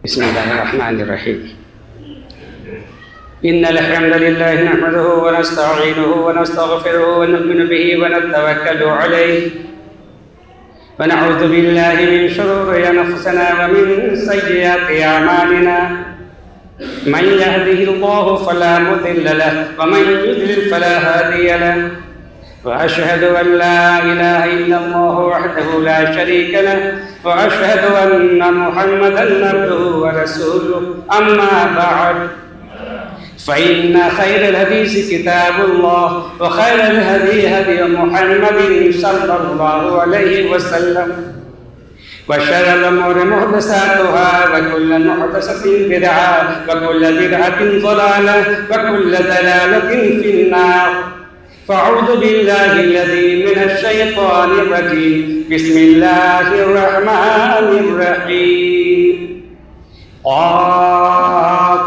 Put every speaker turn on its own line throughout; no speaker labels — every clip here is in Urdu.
بسم الله الرحمن الرحيم. إن الحمد لله نحمده ونستعينه ونستغفره ونؤمن به ونتوكل عليه ونعوذ بالله من شرور أنفسنا ومن سيئات أعمالنا. من يهده الله فلا مضل له ومن يضلل فلا هادي له. وأشهد أن لا إله إلا الله وحده لا شريك له وأشهد أن محمدا عبده ورسوله. أما بعد فإن خير الحديث كتاب الله وخير الهدي هدي محمد صلى الله عليه وسلم وشر الأمور محدثاتها وكل محدثة بدعة وكل بدعة ضلالة وكل ضلالة في النار. فأعوذ بالله الذي من الشيطان الرجيم. بسم الله الرحمن الرحيم. قاف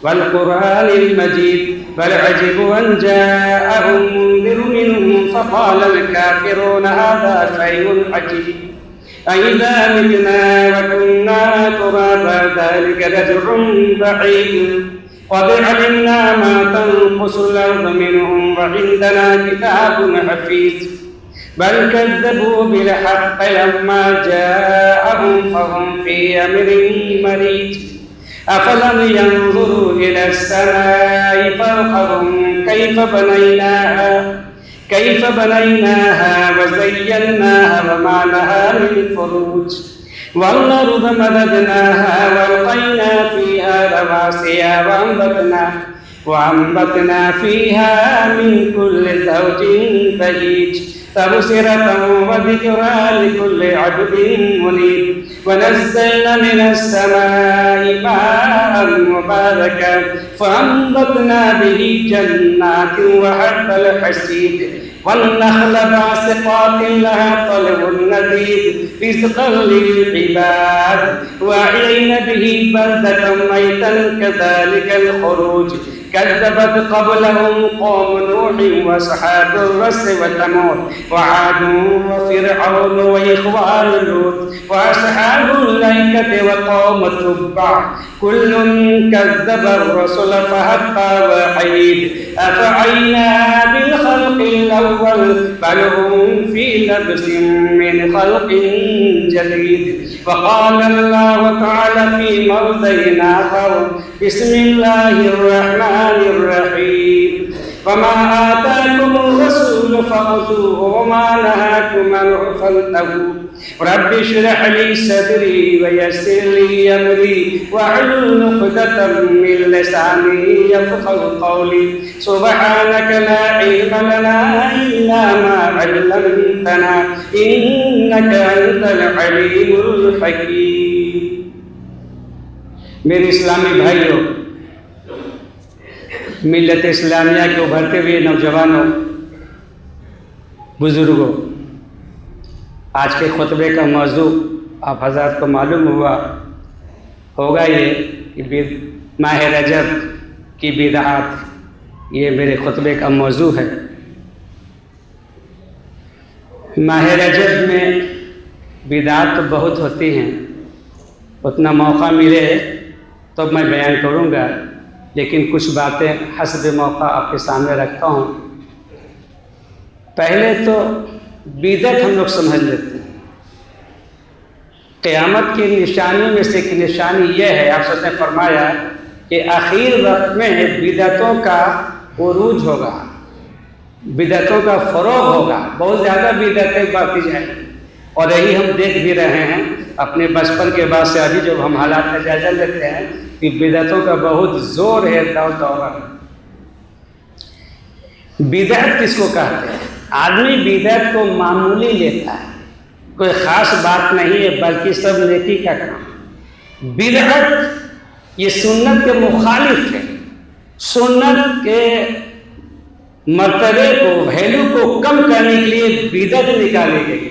والقرآن المجيد بل عجبوا أن جاءهم منذر منهم فقال الكافرون هذا شيء عجيب أإذا متنا وكنا ترابا ذلك رجع بعيد قد علمنا ما تنقص الأرض منهم وعندنا كتاب حفيظ بل كذبوا بالحق لما جاءهم فهم في أمر مريج. أفلم ينظروا إلى السماء فوقهم كيف بنيناها وزيناها وما لها من فروج والأرض مددناها وألقينا فيها رواسي وأنبتنا فيها من كل زوج بهيج تبصرة وذكرى لكل عبد منيب. ونزلنا من السماء ماء مباركا فأنبتنا به جنات وحب الحصيد والنخل باسقات لها طلع نضيد رزقا للعباد وأحيينا به بلدة ميتا كذلك الخروج. كذبت قبلهم قوم نوح وأصحاب الرس وثمود وعاد وفرعون وإخوان لوط وأصحاب الأيكة وقوم تبع كل كذب الرسل فحق وحيد. أفعينا بالخلق الأول بل هم في لبس من خلق جديد. وقال الله تعالى في موضع آخر بسم الله الرحمن الرحيم. وما آتاكم الرسول فخذوه وما نهاكم عنه فانتهوا. رب اشرح لي صدري ويسر لي أمري واحلل عقدة من لساني يفقهوا قولي. سبحانك لا علم لنا إلا ما علمتنا إنك أنت العليم الحكيم. میرے اسلامی بھائیوں، ملت اسلامیہ کے ابھرتے ہوئے نوجوانوں، بزرگوں، آج کے خطبے کا موضوع آپ حضرات کو معلوم ہوگا یہ کہ ماہ رجب کی بدعات، یہ میرے خطبے کا موضوع ہے. ماہ رجب میں بدعات تو بہت ہوتی ہیں، اتنا موقع ملے تو میں بیان کروں گا، لیکن کچھ باتیں حسب موقع آپ کے سامنے رکھتا ہوں. پہلے تو بدعت ہم لوگ سمجھ لیتے ہیں. قیامت کی نشانیوں میں سے ایک نشانی یہ ہے، آپ سب نے فرمایا کہ آخر وقت میں بدعتوں کا عروج ہوگا، بدعتوں کا فروغ ہوگا، بہت زیادہ بدعتیں بڑھتی جائیں گی. اور یہی ہم دیکھ بھی رہے ہیں اپنے بچپن کے بعد سے ابھی جب ہم حالات کا جائزہ لیتے ہیں کہ بدعتوں کا بہت زور ہے دور. بدعت کس کو کہتے ہیں؟ آدمی بدعت کو معمولی لیتا ہے، کوئی خاص بات نہیں ہے بلکہ سب نیکی کا کام. بدعت یہ سنت کے مخالف ہے، سنت کے مرتبے کو، ویلیو کو کم کرنے کے لیے بدعت نکالی گئی.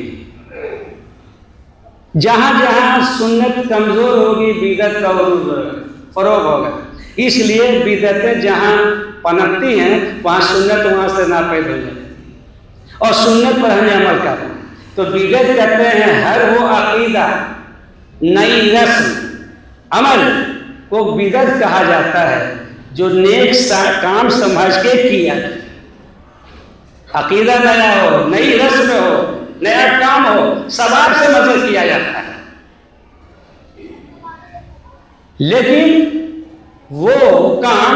جہاں جہاں سنت کمزور ہوگی بدعت کا فروغ ہوگا. اس لیے بدعتیں جہاں پنپتی ہیں وہاں سنت وہاں سے ناپید ہو جائے اور سنت پر ہمیں عمل کرنا. تو بدعت کہتے ہیں ہر وہ عقیدہ، نئی رسم، عمل کو بدعت کہا جاتا ہے جو نیک کام سمجھ کے کیا، عقیدہ نیا ہو، نئی رسم ہو، نیا کام ہو، ثواب سے مزید کیا جاتا ہے۔ لیکن وہ کام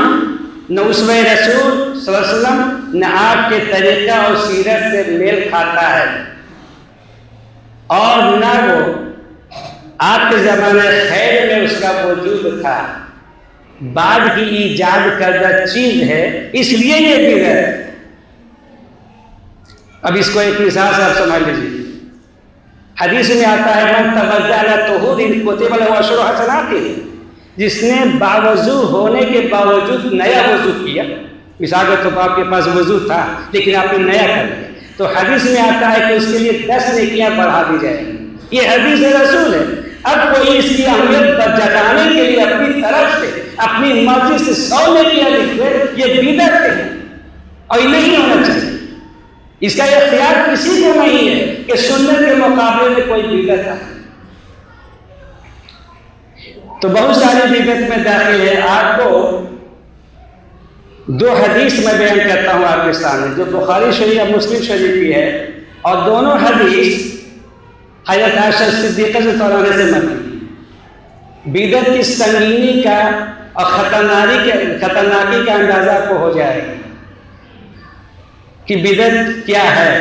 نہ اسوہ رسول صلی اللہ علیہ وسلم نہ آپ کے طریقہ اور سیرت سے میل کھاتا ہے، اور نہ وہ آپ کے زمانے خیر میں اس کا وجود تھا، بعد کی ایجاد کردہ چیز ہے، اس لیے یہ بدعت ہے۔ اب اس کو ایک مثال سے آپ سمجھ لیجیے۔ حدیث میں آتا ہے من توضأ علی طہور کتب لہ عشر حسنات، جس نے باوضو ہونے کے باوجود نیا وضو کیا، مثال کے طور پر آپ کے پاس وضو تھا لیکن آپ نے نیا کر لیا، تو حدیث میں آتا ہے کہ اس کے لیے 10 نیکیاں بڑھا دی جائیں گی۔ یہ حدیث رسول ہے۔ اب کوئی اس کی اہمیت جتانے کے لیے اپنی طرف سے اپنی مرضی سے 100 نیکیاں لکھ دے، یہ بدعت ہے اور یہ نہیں ہونا چاہیے۔ اس کا اختیار کسی کو نہیں ہے کہ سنت کے مقابلے میں کوئی بدعت ہے۔ تو بہت ساری بدعت میں داخل ہے۔ آپ کو 2 حدیث میں بیان کرتا ہوں آپ کے سامنے، جو بخاری شریف اور مسلم شریف کی ہے، اور دونوں حدیث حضرت عائشہ صدیقہ سے تورانے سے مروی۔ بدعت کی سنگینی کا اور خطرناکی کا اندازہ آپ کو ہو جائے گا کہ بدعت کیا ہے۔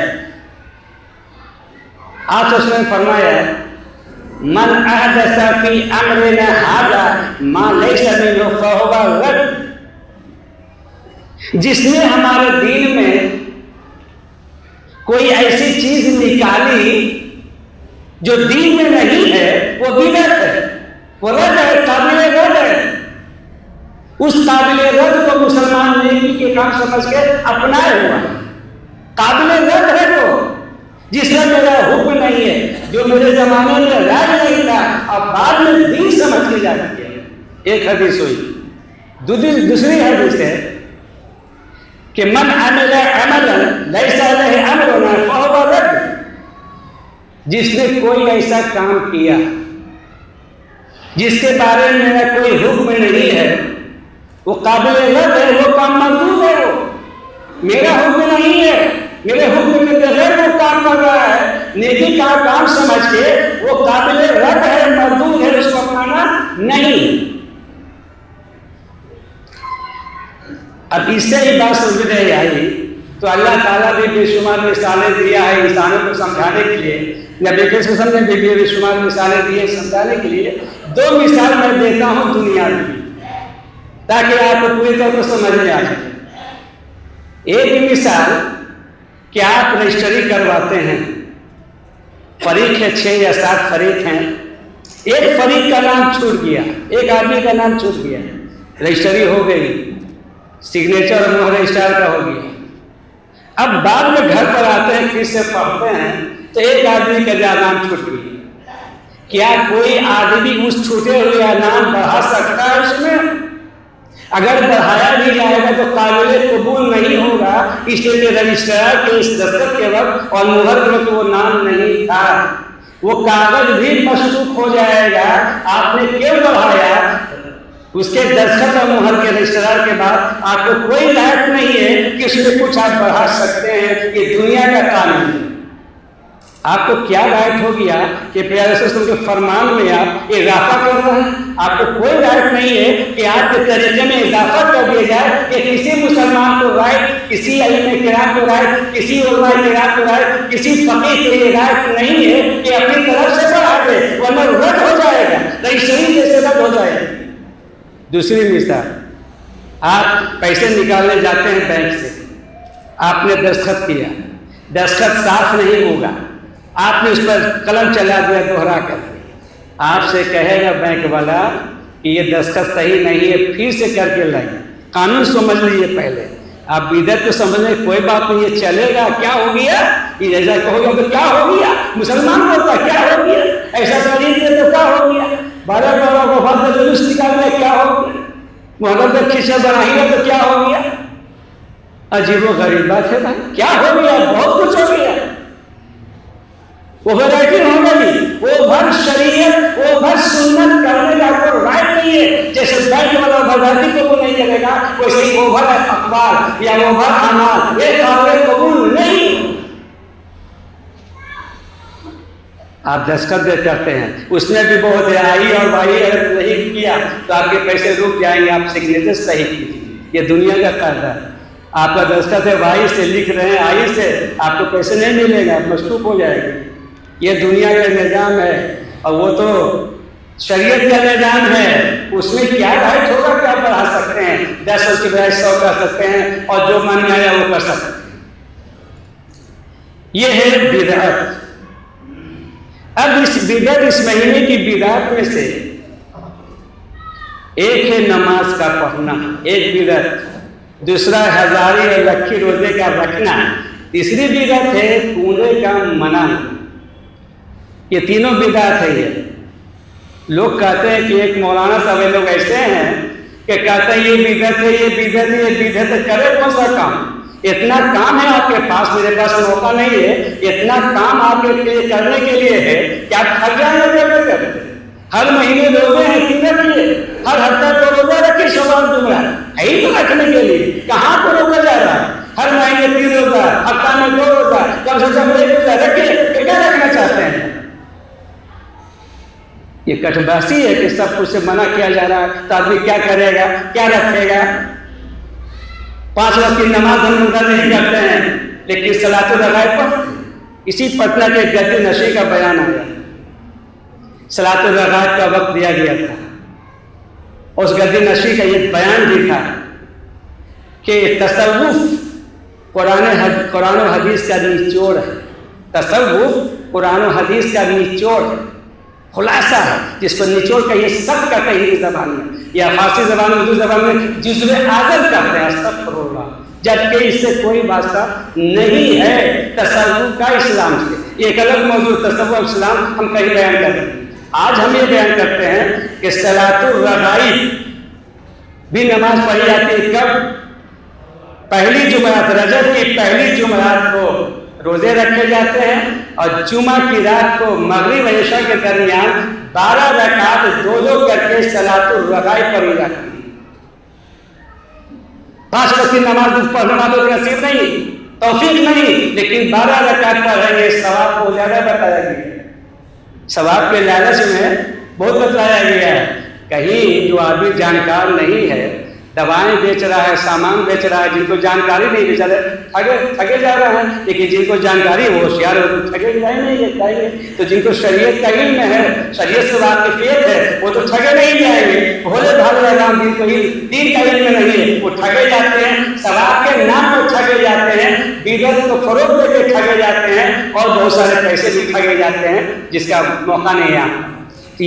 آپ اس نے فرمایا من احدث فی امرنا ھذا ما لیس منہ فہو رد، جس نے ہمارے دین میں کوئی ایسی چیز نکالی جو دین میں نہیں ہے، وہ بدعت ہے، وہ رد ہے، قابل رد ہے۔ اس قابل رد کو مسلمان نیکی کے کام سمجھ کے اپنائے ہوا ہے، قابل رد ہے وہ، جس میں میرا حکم نہیں ہے، جو میرے زمانے میں رائج نہیں تھا اور بعد میں دین سمجھ کے جاتی ہے۔ ایک حدیث ہوئی۔ دوسری حدیث ہے کہ من عمل عملا لیس علیہ امرنا فہو رد، جس نے کوئی ایسا کام کیا جس کے بارے میں میرا کوئی حکم نہیں ہے، وہ قابل رد ہے، وہ کام مردود ہے، وہ میرا حکم نہیں ہے، میرے حکم کے بغیر وہ کام کر رہا ہے، نیکی کا کام سمجھ کے وہ قابل رد ہے، مردود ہے، اس کو اپنانا نہیں۔ اب اس سے ہی بات سمجھ رہے آئی تو اللہ تعالیٰ نے بے شمار مثالیں دیا ہے انسانوں کو سمجھانے کے لیے، نبی کے وسلم نے بھی بے شمار مثالیں دی ہیں سمجھانے کے لیے۔ 2 مثال میں دیتا ہوں دنیا میں تاکہ آپ کو پوری طور پر سمجھ میں آ جائے۔ ایک مثال کہ آپ رجسٹری کرواتے ہیں، فریق ہے 6 یا 7 فریق ہیں، ایک فریق کا نام چھوٹ گیا، ایک آدمی کا نام چھوٹ گیا، رجسٹری ہو گئی، سگنیچر اور مہر رجسٹرار کا ہو گیا۔ اب بعد میں گھر پر آتے ہیں، کس سے پڑھتے ہیں تو ایک آدمی کا نام چھوٹ گیا۔ کیا کوئی آدمی اس چھوٹے ہوئے نام بڑھا سکتا ہے اس میں؟ اگر بڑھایا بھی جائے گا تو قابل قبول نہیں ہوگا، اس لیے کہ رجسٹرار کے اس دستخط کے وقت اور مہر کے وقت وہ نام نہیں تھا، وہ کاغذ بھی مشروط ہو جائے گا۔ آپ نے کیوں بڑھایا؟ اس کے دستخط اور مہر کے رجسٹرار کے بعد آپ کو کوئی رائٹ نہیں ہے کہ اس میں کچھ آپ بڑھا سکتے ہیں، یہ دنیا کا قانون ہے۔ آپ کو کیا رائٹ ہو گیا کہ پیارے رسول صلی اللہ علیہ وسلم کے فرمان میں آپ اضافہ کر رہے ہیں؟ آپ کو کوئی رائٹ نہیں ہے کہ آپ کے طریقے میں اضافہ کر دیا جائے کہ کسی مسلمان کو رائٹ، کسی ائمہ کرام کو رائٹ، کسی علماء کرام کو رائٹ، کسی فقیہ کے لیے رائٹ نہیں ہے کہ اپنی طرف سے بڑھا دے، ورنہ رد ہو جائے گا، رجسٹری جیسے رد ہو جائے گا۔ دوسری مثال، آپ پیسے نکالنے جاتے ہیں بینک سے، آپ نے دستخط کیا، دستخط صاف نہیں ہوگا، آپ نے اس پر قلم چلا دیا دوہرا کر، آپ سے کہے گا بینک والا کہ یہ دستخط صحیح نہیں ہے، پھر سے کر کے لائیں۔ قانون سمجھ لیجیے پہلے، آپ بدعت کو سمجھنے کوئی بات نہیں، یہ چلے گا، کیا ہو گیا؟ یہ ایسا کہو گا تو کیا ہو گیا؟ مسلمان ہوتا کیا ہو گیا؟ ایسا خرید دے تو کیا ہو گیا؟ 12 وفات کا جلوس نکال لیا، کیا ہو گیا؟ محرم کا کھچا بنائی ہے تو کیا ہو گیا؟ عجیب و غریب بات ہے بھائی، کیا ہو گیا؟ بہت کچھ ہو گیا۔ وہ ویرائٹی ہو گئی، وہ بھر شریعت، وہ بھر سنت کرنے کا کوئی رائٹ نہیں ہے. جیسے بینک والا اوبر قبول نہیں کرے گا ویسے ہی اوبر اخبار یا اوبر اعمال یہ قابل قبول نہیں. آپ دستخط کرتے ہیں اس میں بھی بہت ہے آئی اور بھائی اگر نہیں کیا تو آپ کے پیسے رک جائیں گے. آپ سگنیچر صحیح کیجیے. یہ دنیا کا قاعدہ ہے. آپ کا دستخط ہے بھائی سے لکھ رہے ہیں آئی سے آپ کو پیسے نہیں ملے گا مشکوک ہو جائے گی. یہ دنیا کا نظام ہے اور وہ تو شریعت کا نظام ہے. اس میں کیا بھائی تھوڑا کیا بڑھا سکتے ہیں 10 کی بجائے 100 کر سکتے ہیں اور جو من میں آیا وہ کر سکتے ہیں. یہ ہے بدعت. اب اس بدعت اس مہینے کی بدعت میں سے ایک ہے نماز کا پڑھنا ایک بدعت. دوسرا ہزاری اور لکھی روزے کا رکھنا. تیسری بدعت ہے کنویں کا منع. یہ تینوں بدعت ہے. یہ لوگ کہتے ہیں کہ ایک مولانا صاحب لوگ ایسے ہیں کہ کہتے ہیں یہ بدعت ہے یہ بدعت ہے یہ بدعت ہے. کرے کون سا کام؟ اتنا کام ہے آپ کے پاس. میرے پاس موقع نہیں ہے. اتنا کام آپ کے لیے کرنے کے لیے ہے کہ آپ تھک جائیں گے. ہر مہینے روزے ہیں تین کیے. ہر ہفتہ کو روزہ رکھے شوال جمعہ ہے ہی تو رکھنے کے لیے. کہاں کو روزہ جا رہا ہے؟ ہر مہینے 3 روزہ ہفتہ میں 2 روزہ کم سے کم 1 روزہ رکھے. کیا رکھنا چاہتے ہیں؟ یہ کٹ باسی ہے کہ سب کچھ سے منع کیا جا رہا ہے تو آدمی کیا کرے گا کیا رکھے گا. 5 وقت کی نماز ہم روزہ نہیں کرتے ہیں لیکن صلاۃ الرغائب پڑھتے ہیں. اسی پٹنہ کے گدی نشی کا بیان آیا. صلاۃ الرغائب کا وقت دیا گیا تھا. اس گدی نشی کا یہ بیان بھی تھا کہ تصوف قرآن و حدیث کا نچوڑ ہے. تصوف قرآن و حدیث کا نچوڑ ہے خلاصہ ہے جس کو نچوڑ کا یہ سب کا کہیں زبان میں یا فارسی زبان میں اردو زبان میں جزو اعظم کرتے ہیں استغفر اللہ. جبکہ اس سے کوئی واسطہ نہیں ہے تصوف کا اسلام سے. ایک الگ موضوع تصوف اسلام ہم کہیں بیان کرتے ہیں. آج ہم یہ بیان کرتے ہیں کہ صلاۃ الرغائب بھی نماز پڑھی جاتی ہے. کب؟ پہلی جمعرات رجب کی پہلی جمعرات کو روزے رکھے جاتے ہیں اور جمعہ کی رات کو مغرب و عشاء کے درمیان 12 رکعت 2 کر کے صلاۃ الرغائب پڑھی جاتی ہے. 5 وقت کی نماز پڑھنے والوں کو نصیب نہیں توفیق نہیں لیکن 12 رکعت پڑھیں گے ثواب کو زیادہ بتایا گیا. ثواب کے لالچ میں بہت بتلایا گیا ہے. کہیں جو آدمی جانکار نہیں ہے دوائیں بیچ رہا ہے سامان بیچ رہا ہے جن کو جانکاری نہیں بیچارے ٹھگے جا رہے ہیں. لیکن جن کو جانکاری وہ ہوشیار ہو تو ٹھگے جائیں گے. تو جن کو شریعت کا علم ہے شریعت سے واقفیت ہے وہ تو ٹھگے نہیں جائیں گے. بھولے بھالے رام دین کا علم نہیں ہے وہ ٹھگے جاتے ہیں. ثواب کے نام پر ٹھگے جاتے ہیں. بدعت کو فروغ دے کے ٹھگے جاتے ہیں اور بہت سارے پیسے بھی ٹھگے جاتے ہیں جس کا موقع نہیں ہے.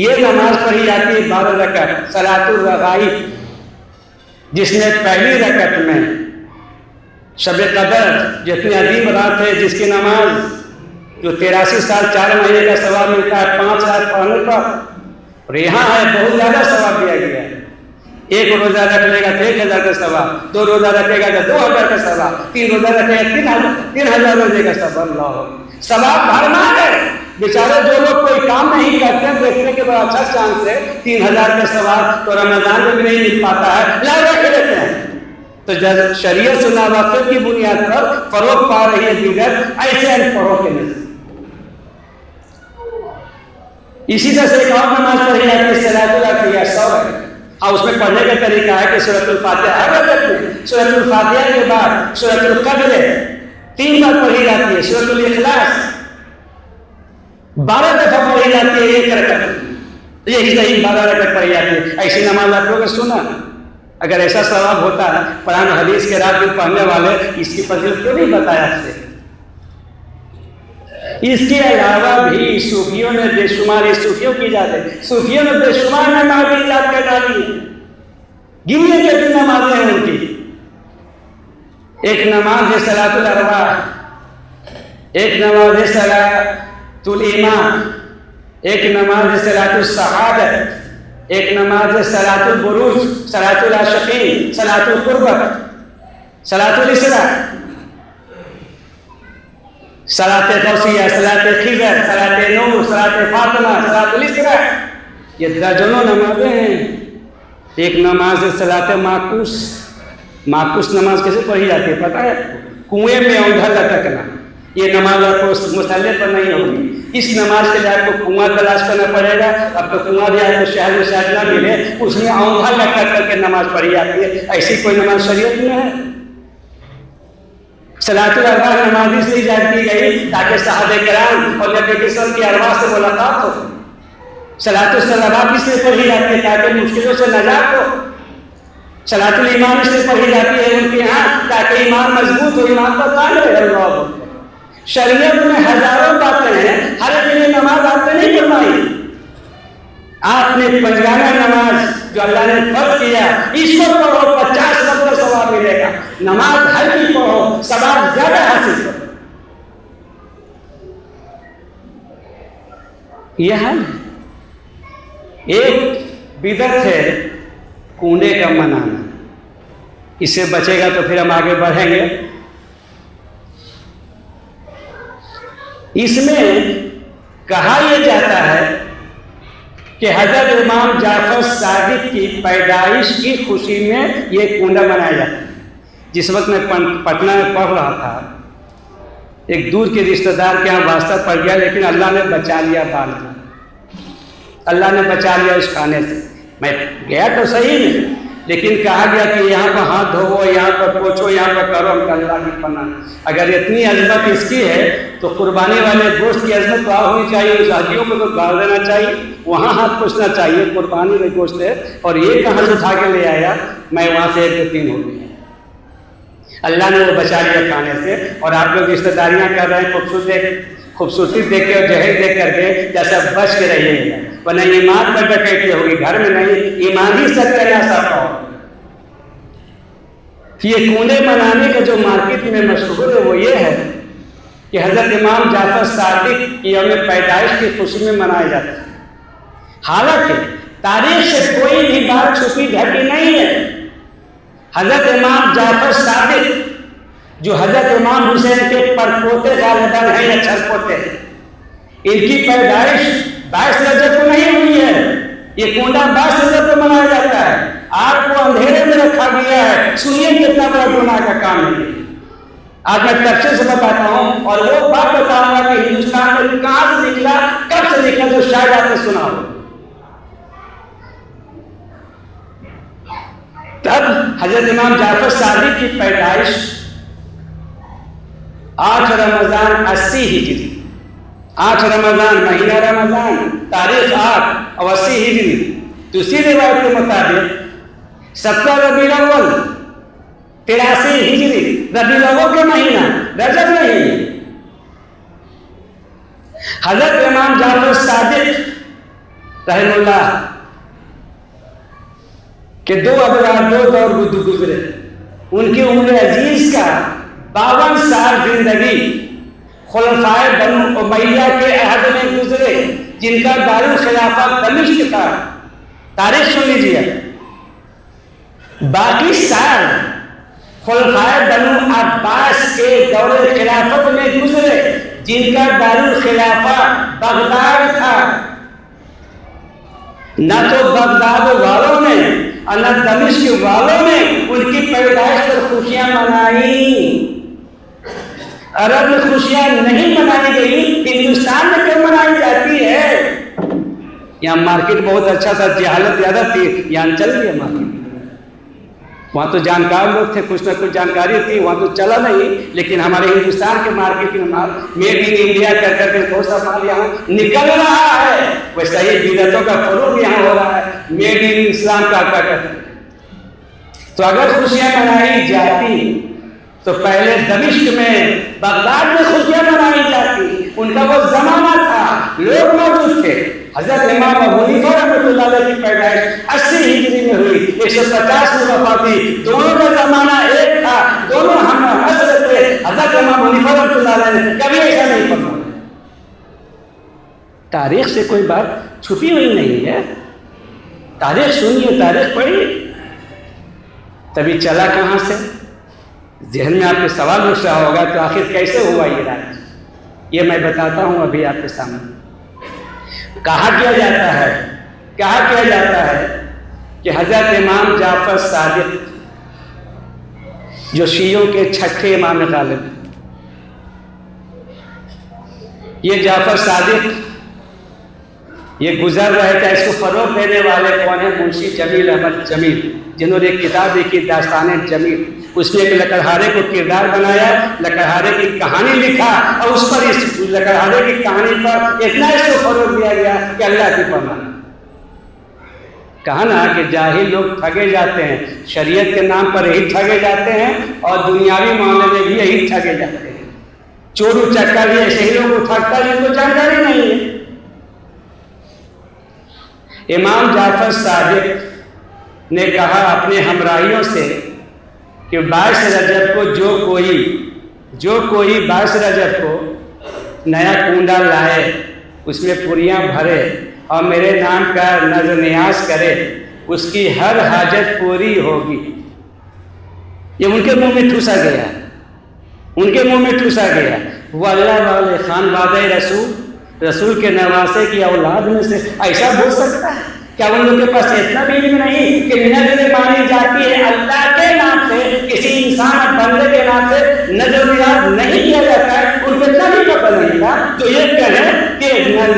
یہ نماز پڑھی جاتی ہے 12 رکعت صلاۃ الرغائب جس میں پہلی رکعت میں شب قدر جتنی عظیم رات ہے جس کی نماز جو 83 سال 4 مہینے کا ثواب ملتا ہے 5 رات پڑھنے پر. اور یہاں ہے بہت زیادہ ثواب دیا گیا ہے. 1 روزہ رکھ لے گا تو 1000 کا ثواب. 2 روزہ رکھے گا تو 2000 کا ثواب. 3 روزہ رکھے گا 3000 روزے کا ثواب. اللہ ثواب بھرنا ہے. بیچارے جو لوگ کوئی کام نہیں کرتے دیکھنے کے بعد اچھا چانس ہے 3000 کا ثواب تو رمضان میں بھی نہیں مل پاتا ہے لا رکھ لیتے ہیں. تو جب شریعت سے ناواقف کی بنیاد پر فروغ پا رہی ہے بدعت ایسے فروغ کے نظر. اسی طرح سے ایک اور نماز پڑھی جاتی ہے صلاۃ العافیہ 100 ہے. اور اس میں پڑھنے کا طریقہ ہے کہ سورۃ الفاتحہ ہر رکعت میں سورۃ الفاتحہ کے بعد سورۃ القدر 3 بار پڑھی جاتی ہے. سورۃ الاخلاص 12 دفعہ پڑھی جاتی ہے 1 رکعت. یہی صحیح 12 رکعت پڑھی جاتی ہے. ایسی نماز آپ لوگوں نے سنا؟ اگر ایسا ثواب ہوتا ہے قرآن حدیث کے رات میں پڑھنے والے اس کی فضیلت کیوں نہیں بتایا آپ سے؟ اس کے علاوہ بھی صوفیوں نے بے شمار صوفیوں کی جاتے صوفیوں نے بے شمار نمازیں یاد کر ڈالی ہیں. گننے کے بھی نمازیں ہیں ان کی. ایک نماز ہے صلاۃ الارواح, ایک نماز ہے صلاۃ الایمان, ایک نماز ہے صلاۃ السعادت, ایک نماز ہے صلاۃ البروج, صلاۃ العاشقین, صلاۃ القربت, صلاۃ الاسراء, صلاۃ غوثیہ, صلاۃ خضر, صلاۃ نور, صلاۃ فاطمہ, صلاۃ الاسراء. یہ درجنوں نمازیں ہیں. ایک نماز ہے صلاۃ معکوس. معکوس نماز کیسے پڑھی جاتی ہے پتہ ہے؟ کنویں میں اونگھا لٹکنا. یہ نماز آپ کو مسئلے پر نہیں ہوگی. اس نماز کے لیے آپ کو کنواں تلاش کرنا پڑے گا. اب تو کنواں بھی آپ کو شہر میں شاید نہ ملے, اس میں اونگھا لٹک کر کے نماز پڑھی جاتی ہے. ایسی کوئی نماز شریعت میں ہے؟ صلاۃ الارواح نماز اس لیے ایجاد کی گئی تاکہ صحابہ کرام اور نبی کے سب کی ارواح سے ملاقات ہو. صلاۃ الصلوات اس لیے پڑھی جاتی ہے تاکہ مشکلوں سے نجات ہو. صلاۃ الایمان اس لیے پڑھی جاتی ہے ان کے یہاں تاکہ ایمان مضبوط ہو, ایمان پر قائم رہے. اللہ شریعت میں ہزاروں باتیں ہیں, ہر ایک لیے نماز آپ نے نہیں فرمائی. آپ نے پنجگانہ نماز جو اللہ نے فرض کیا اس کو پڑھو 50 وقت کا ثواب ملے گا. نماز ہر کی پڑھو ثواب زیادہ حاصل کرو. یہ حل ہے. ایک بدعت ہے کونے کا منانا. اس سے بچے گا تو پھر ہم آگے بڑھیں گے. اس میں کہا یہ جاتا ہے کہ حضرت امام جعفر صادق کی پیدائش کی خوشی میں یہ کنڈا منایا جاتا ہے. جس وقت میں پٹنہ میں پڑھ رہا تھا, ایک دور کے رشتہ دار کے یہاں واسطہ پڑ گیا, لیکن اللہ نے بچا لیا بال کو. اللہ نے بچا لیا اس کھانے سے. میں گیا تو صحیح نہیں, لیکن کہا گیا کہ یہاں پر ہاتھ دھوو, یہاں پر پوچھو, یہاں پر کرو, ہم اللہ کی پناہ. اگر اتنی عظمت اس کی ہے تو قربانی والے گوشت کی عظمت تو ہونی چاہیے. اس ہڈیوں کو تو گاڑ دینا چاہیے, وہاں ہاتھ پوچھنا چاہیے. قربانی میں گوشت ہے اور یہ کہاں سے اٹھا کے لے آیا؟ میں وہاں سے 1 2 3 ہو گئی. اللہ نے وہ بچا لیا کھانے سے. اور آپ لوگ رشتہ داریاں کر رہے ہیں, خوبصورتی دیکھ کے اور جہیز دیکھ کر کے جیسا بچ کے رہیے گا, ورنہ ایمان پر ڈکیتی ہوگی. گھر میں نہیں, ایمان ہی سب کرنا سب ہو. یہ کونے منانے کا جو مارکیٹ میں مشہور ہے وہ یہ ہے کہ حضرت امام جعفر صادق کی یوم پیدائش کی خوشی میں منایا جاتا ہے. حالانکہ تاریخ سے کوئی بھی بات چھپی ڈھکی نہیں ہے. حضرت امام جعفر صادق جو حضرت امام حسین کے پرپوتے غالباً ہیں یا چھرپوتے ہیں, ان کی پیدائش 22 رجب کو نہیں ہوئی ہے. یہ کنڈا 22 رجب کو منایا جاتا ہے. آپ کو اندھیرے میں رکھا گیا ہے. سنیے کتنا بڑا گناہ کا کام ہے. آج میں تفصیل سے بتاتا ہوں اور وہ بات بتاؤں گا کہ ہندوستان میں کہاں سے نکلا, کب سے نکلا, جو شاید آپ نے سنا ہو. تب حضرت امام جعفر صادق کی پیدائش 8 رمضان 80 ہجری, 8 رمضان مہینہ رمضان, تاریخ 8 اور 80 ہجری. دوسری روایت کے مطابق 17 ربیع الاول 83 ہجری, ربیع الاول کے مہینہ, رجب نہیں. حضرت امام جعفر صادق رحمہ اللہ کہ 2 ابرار 2 دور گزرے. ان کی عمر عزیز کا 52 سال زندگی خلفائے بنو امیہ کے عہد میں گزرے, جن کا دارالخلافہ دمشق تھا. تاریخ سن لیجیے. باقی سال خلفائے بنو عباس کے دور خلافت میں گزرے, جن کا دارالخلافہ بغداد تھا. نہ تو بغداد والوں نے اور نہ دمشق والوں نے ان کی پیدائش پر خوشیاں منائی. عرب میں خوشیاں نہیں منائی گئی, ہندوستان میں کیوں منائی جاتی ہے؟ یہاں مارکیٹ بہت اچھا تھا, جہالت زیادہ تھی, یہاں چل گیا مارکیٹ. وہاں تو جانکار لوگ تھے, کچھ نہ کچھ جانکاری تھی, وہاں تو چلا نہیں. لیکن ہمارے ہندوستان کے مارکیٹ میں مال میڈ ان انڈیا کر کر کے بہت سا مال یہاں نکل رہا ہے. ویسا ہی بدعتوں کا فروغ یہاں ہو رہا ہے, میڈ ان اسلام کا کہتے ہیں. تو اگر خوشیاں منائی جاتی تو پہلے دمشق میں, بغداد میں خوشیاں منائی جاتی. ان کا وہ زمانہ تھا, لوگ موجود تھے. حضرت امام ابو حنیفہ رحمۃ اللہ علیہ کی پیدائش 80 ہجری میں ہوئی, 150 میں وفات ہوئی. دونوں کا زمانہ ایک تھا, دونوں ہم حضرت تھے. حضرت امام ابو حنیفہ رحمۃ اللہ علیہ نے کبھی ایسا نہیں فرمایا. تاریخ سے کوئی بات چھپی ہوئی نہیں ہے. تاریخ سنیے, تاریخ پڑھیے. تبھی چلا کہاں سے؟ ذہن میں آپ کے سوال اٹھ رہا ہوگا تو آخر کیسے ہوا یہ راج؟ یہ میں بتاتا ہوں ابھی آپ کے سامنے. کہا کیا جاتا ہے کہ حضرت امام جعفر صادق جو شیعوں کے چھٹے امام غالب ہیں، یہ جعفر صادق یہ گزر رہے تھے، اس کو فروغ دینے والے کون ہیں؟ منشی جمیل احمد جمیل، جنہوں نے ایک کتاب لکھی داستان جمیل، اس میں ایک لکڑہارے کو کردار بنایا، لکڑہارے کی کہانی لکھا، اور اس پر اس لکڑہارے کی کہانی پر اتنا اس کو فروغ دیا گیا کہ اللہ کی پامان۔ کہا نا کہ جاہل لوگ ٹھگے جاتے ہیں، شریعت کے نام پر یہی ٹھگے جاتے ہیں، اور دنیاوی معاملے میں بھی یہی ٹھگے جاتے ہیں۔ چورو چکا بھی ایسے ہی لوگ کو ٹھگتا ہے جن کو جانکاری نہیں ہے۔ امام جعفر صادق نے کہا اپنے ہمراہیوں سے کہ 22 رجب کو جو کوئی 22 رجب کو نیا کنڈا لائے، اس میں پوریاں بھرے اور میرے نام کا نظر نیاز کرے، اس کی ہر حاجت پوری ہوگی۔ یہ ان کے منہ میں ٹھوسا گیا، ان کے منہ میں ٹھوسا گیا۔ وہ اللہ والے خان وعدہ رسول کے نواسے کی اولاد میں سے ایسا بول سکتا ہے؟ کیا ان لوگوں کے پاس اتنا بھی علم نہیں کہ نظر مانی جاتی ہے اللہ کے نام سے، کسی انسان اور بندے کے نام سے نظر نیاز نہیں کیا جاتا ہے؟ ان کو اتنا بھی پتہ نہیں تھا جو یہ کہے کہ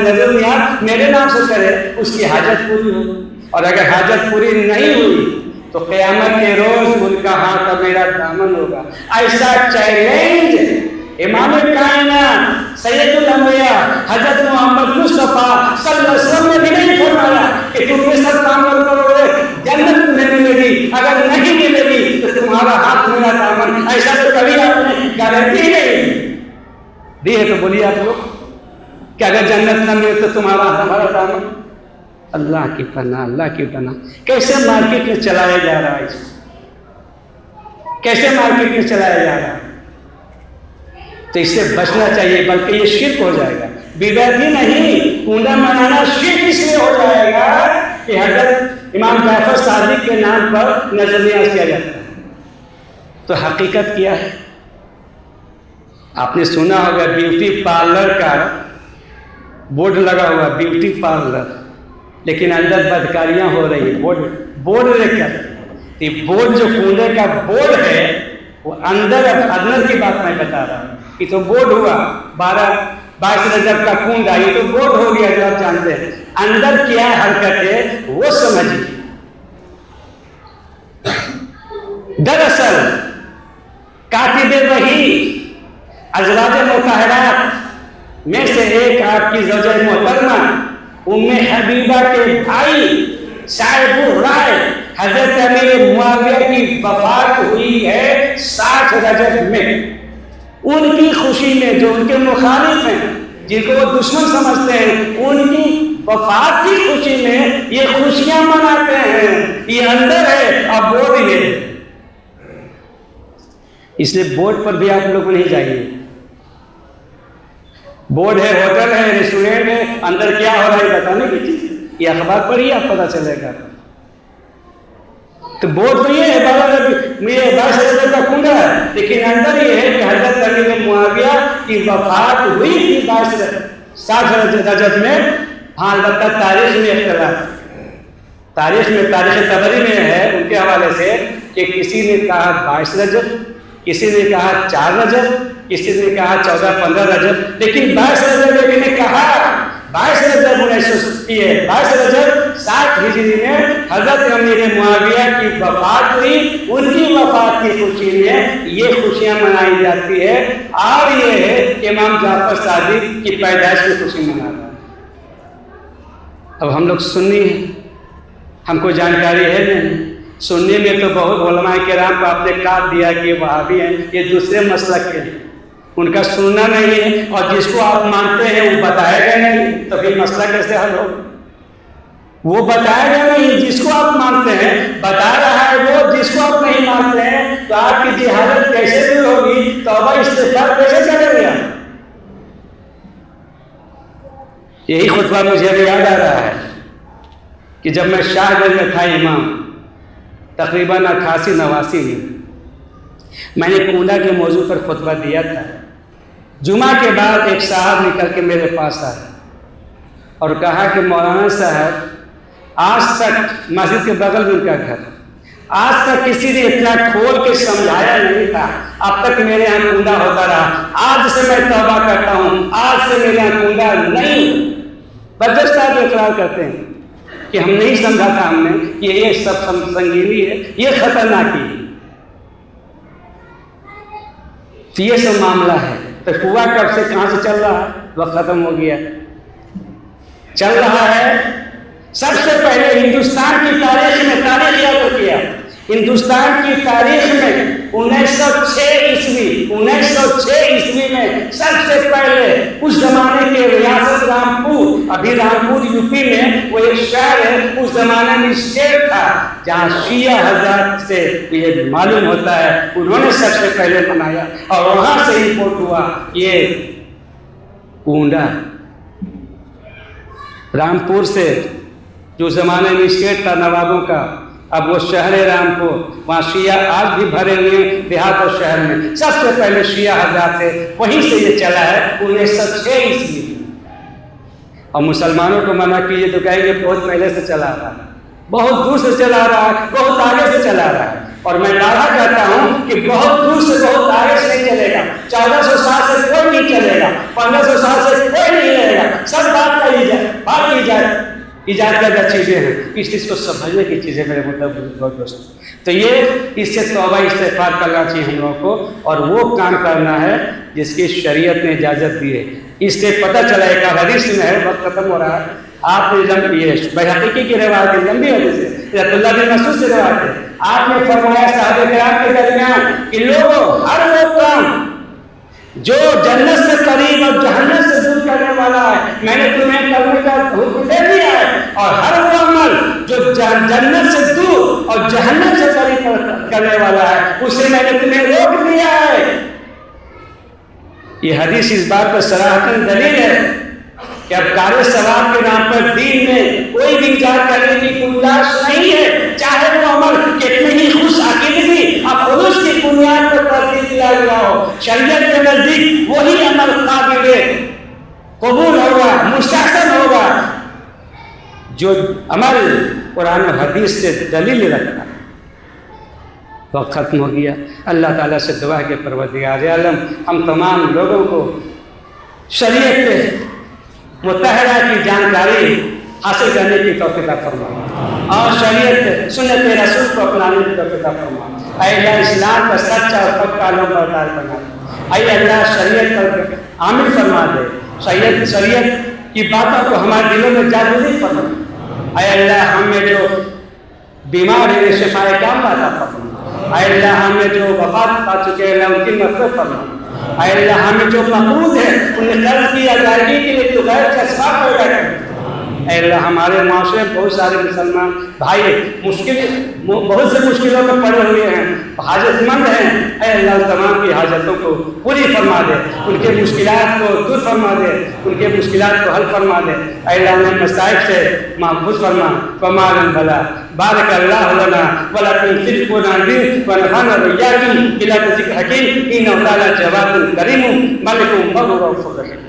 نظر نیاز میرے نام سے کرے اس کی حاجت پوری ہوگی، اور اگر حاجت پوری نہیں ہوئی تو قیامت کے روز ان کا ہاتھ اور میرا دامن ہوگا۔ ایسا چیلنج امام کائنات سید الانبیاء حضرت محمد مصطفیٰ صلی اللہ علیہ وسلم نے بھی نہیں فرمایا کہ تم یہ سب کام کرو گے جنت تمہیں ملے گی، اگر نہیں ملے گی تو تمہارا ہاتھ میرا دامن۔ ایسا تو کبھی آپ نے گارنٹی نہیں دی ہے، تو بولیے آپ لوگ کہ اگر جنت نہ ملے تو تمہارا ہمارا دامن۔ اللہ کی پناہ، اللہ کی پناہ۔ کیسے مارکیٹ میں چلایا جا رہا ہے اس کو؟ کیسے مارکیٹ میں چلایا جا رہا ہے؟ تو اس سے بچنا چاہیے، بلکہ یہ شرک ہو جائے گا، بدعت ہی نہیں، کنڈا منانا شرک اس لیے ہو جائے گا کہ حضرت امام جعفر صادق کے نام پر نظر نیاز کیا جاتا ہے۔ تو حقیقت کیا ہے؟ آپ نے سنا ہوگا بیوٹی پارلر کا بورڈ لگا ہوا، بیوٹی پارلر، لیکن اندر بدکاریاں ہو رہی ہیں۔ بورڈ لے کر یہ بورڈ جو کنڈے کا بورڈ ہے وہ اندر کی بات میں بتا رہا ہوں۔ یہ تو بورڈ ہوا 22 رجب کا کنڈا، یہ تو بورڈ ہو گیا جو آپ جانتے ہیں، اندر کیا حرکت ہے وہ سمجھیے۔ دراصل کاتب وحی ازواج مطہرات میں سے ایک آپ کی زوجہ محترمہ ام حبیبہ کے بھائی صاحب الرائے حضرت امیر معاویہ کی وفات ہوئی ہے 60 رجب میں۔ ان کی خوشی میں جو ان کے مخالف ہیں، جن کو وہ دشمن سمجھتے ہیں، ان کی وفات کی خوشی میں یہ خوشیاں مناتے ہیں۔ یہ اندر ہے اور بورڈ یہ ہے، اس لیے بورڈ پر بھی آپ لوگ نہیں جائیے۔ بورڈ ہے، ہوٹل ہے، ریسٹورینٹ ہے، اندر کیا ہو رہا ہے بتانے کی چیز، یہ اخبار پر ہی آپ پتہ چلے گا۔ تو بورڈ تو یہ ہے 22 رجب کا کنڈا ہے، لیکن اندر یہ ہے کہ حضرت امیر معاویہ کی وفات ہوئی تھی 60 رجب میں۔ ہاں البتہ تاریخ میں اختلاف، تاریخ طبری میں ہے ان کے حوالے سے کہ کسی نے کہا 22 رجب، کسی نے کہا 4 رجب، کسی نے کہا 14-15 رجب، لیکن 22 رجب ایک نے کہا 22 رجب 22 رجب 60 ہجری میں حضرت امیر معاویہ کی وفات ہوئی، ان کی وفات کی خوشی میں یہ خوشیاں منائی جاتی ہے، اور یہ ہے کہ امام جعفر صادق کی پیدائش کی خوشی منانا۔ اب ہم لوگ سنی ہیں، ہم کو جانکاری ہے نہیں، سننے میں تو بہت علماء کرام کو آپ نے کاٹ دیا کہ وہابی ہیں، یہ دوسرے مسلک کے ہیں، ان کا سننا نہیں ہے، اور جس کو آپ مانتے ہیں وہ بتایا گیا نہیں، تو پھر مسئلہ کیسے حل ہوگا؟ وہ بتایا گیا نہیں، جس کو آپ مانتے ہیں بتا رہا ہے وہ، جس کو آپ نہیں مانتے ہیں تو آپ کی جہالت کیسے دور ہوگی، توبہ استغفار کیسے کریں گے؟ یہی خطبہ مجھے ابھی یاد آ رہا ہے کہ جب میں شاہ گنج میں تھا امام، تقریباً 88-89 میں نے کنڈا کے موضوع پر خطبہ دیا تھا۔ جمعہ کے بعد ایک صاحب نکل کے میرے پاس آئے اور کہا کہ مولانا صاحب آج تک مسجد کے بغل میں ان کا گھر، آج تک کسی نے اتنا کھول کے سمجھایا نہیں تھا، اب تک میرے یہاں کنڈا ہوتا رہا، آج سے میں توبہ کرتا ہوں، آج سے میرے یہاں کنڈا نہیں۔ بدرس صاحب اقرار کرتے ہیں کہ ہم نہیں سمجھا تھا ہم نے کہ یہ سب سنگینی ہے، یہ خطرناکی ہے، تو یہ سب معاملہ ہے۔ تو کنواں کب سے کہاں سے چل رہا ہے؟ وقت ختم ہو گیا، چل رہا ہے سب سے پہلے ہندوستان کی تاریخ میں، تاریخ یاد کیا، ہندوستان کی تاریخ میں 1906 عیسوی میں سب سے پہلے اس زمانے کے ریاست رامپور، ابھی رامپور یو پی میں وہ ایک شہر ہے، اس زمانے میں اسٹیٹ تھا جہاں شیعہ حضرات سے یہ معلوم ہوتا ہے انہوں نے سب سے پہلے بنایا اور وہاں سے امپورٹ ہوا یہ کنڈا۔ رامپور سے جو زمانے میں اسٹیٹ تھا نوابوں کا، اب وہ شہر رامپور، وہاں شیعہ آج بھی بھرے ہوئے ہیں دیہات اور شہر میں، سب سے پہلے شیعہ حضرات سے وہیں سے یہ چلا ہے 1906 عیسوی میں۔ اور مسلمانوں کو منع کیجیے تو کہیں گے بہت پہلے سے چلا رہا ہے، بہت دور سے چلا رہا ہے، بہت آگے سے چلا رہا ہے، اور میں دعویٰ کرتا ہوں کہ بہت دور سے بہت آگے سے نہیں چلے گا، 1400 سال سے کوئی نہیں چلے گا، 1500 سال سے کوئی نہیں رہے گا، سب بات کی جائے ایجاد کردہ چیزیں ہیں، اس چیز کو سمجھنے کی چیزیں میرے مطلب بہت دوست۔ تو یہ اس سے توبہ استغفار کرنا چاہیے ہم لوگوں کو، اور وہ کام کرنا ہے جس کی شریعت نے اجازت دی ہے۔ اس سے پتہ چلا ایک حدیث میں ہے، وقت ختم ہو رہا ہے، آپ نے بحقیقی کی روایت ہے، لمبی حدیث ہے، عبداللہ بن مسعود سے روایت ہے، آپ نے فرمایا صحابہ کرام کے درمیان کہ لوگوں ہر وہ کام جو جنت سے قریب اور جہنم سے دور کرنے والا ہے میں نے تمہیں کرنے کا حکم دے دیا ہے، اور ہر وہ عمل جو جنت سے دور اور جہنم سے قریب کرنے والا ہے اسے میں نے تمہیں روک دیا ہے۔ یہ حدیث اس بات پر صراحتاً دلیل ہے کہ اب کار ثواب کے نام پر دین میں کوئی بھی ایجاد کرنے کی گنجائش نہیں ہے، چاہے وہ عمل کتنی ہی خوش عقیدگی اور خلوص کی بنیاد پر ترتیب دیا گیا ہو، شریعت کے نزدیک وہی عمل قابل قبول ہوگا، مستحسن ہوگا جو عمل قرآن و حدیث سے دلیل رکھتا ہے۔ وقت ختم ہو گیا، اللہ تعالیٰ سے دعا کہ پروردگار عالم ہم تمام لوگوں کو شریعت کے متحدہ کی جانکاری حاصل کرنے کی توفیق عطا فرما اور شریعت سنت رسول کو اپنانے کی توفیق عطا فرما۔ اے اللہ اسلام کا سچا اور پکا علم بردار بنا، اے اللہ شریعت پر عامل فرما دے، شریعت کی باتوں کو ہمارے دلوں میں جاگزی فرما۔ اے اللہ ہمیں جو بیمار ہیں شفائے کاملہ عطا فرما، اے اللہ ہمیں جو وفات پا چکے ہیں اللہ ان کی مغفرت فرما، اے اللہ ہمیں جو مقبوض ہیں انہیں قرض کی ادائیگی کے لیے تو غیر کا اسباب پیدا کر۔ اے اللہ ہمارے معاشرے میں بہت سارے مسلمان بھائی بہت سے مشکلوں میں پڑے ہوئے ہیں، حاجت مند ہیں، اے اللہ تمام کی حاجتوں کو پوری فرما دے، ان کے مشکلات کو دور فرما دے، ان کے مشکلات کو حل فرما دے، اے اللہ انہیں مصائب سے محفوظ فرما۔ ومعلم بلا بارک اللہ لنا ولکم فی القرآن ونفعنا وإياکم بلا ذکر حکیم انہ تعالی جواد کریم ملک بر رؤوف رحیم۔